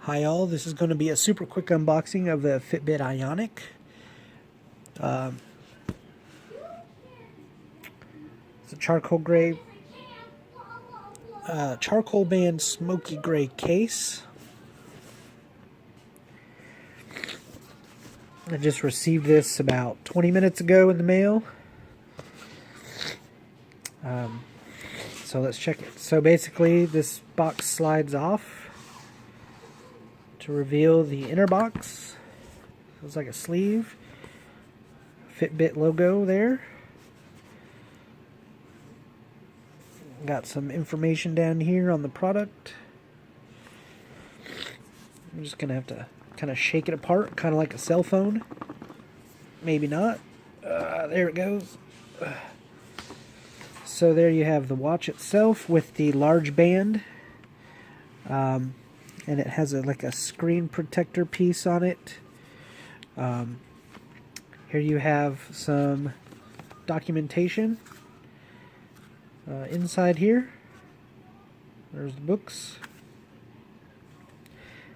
Hi all, this is going to be a super quick unboxing of the Fitbit Ionic. It's a charcoal band smoky gray case. I just received this about 20 minutes ago in the mail. So let's check it. So basically this box slides off to reveal the inner box. Looks like a sleeve. Fitbit logo there. Got some information down here on the product. I'm just gonna have to kind of shake it apart, kind of like a cell phone. Maybe not. There it goes. So there you have the watch itself with the large band. And it has like a screen protector piece on it. Here you have some documentation inside here. There's the books.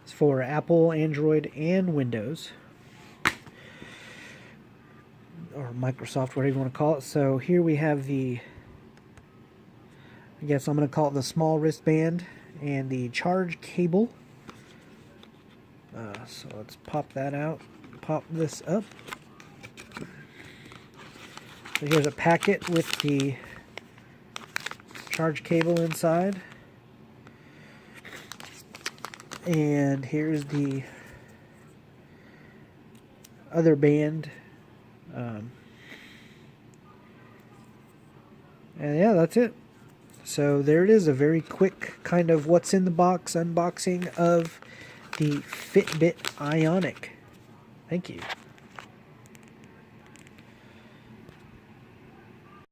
It's for Apple, Android, and Windows, or Microsoft, whatever you want to call it. So here we have the, I guess I'm going to call it the small wristband and the charge cable. So let's pop that out, pop this up. So here's a packet with the charge cable inside. And here's the other band. And yeah, that's it. So there it is, a very quick kind of what's in the box unboxing of the Fitbit Ionic. Thank you.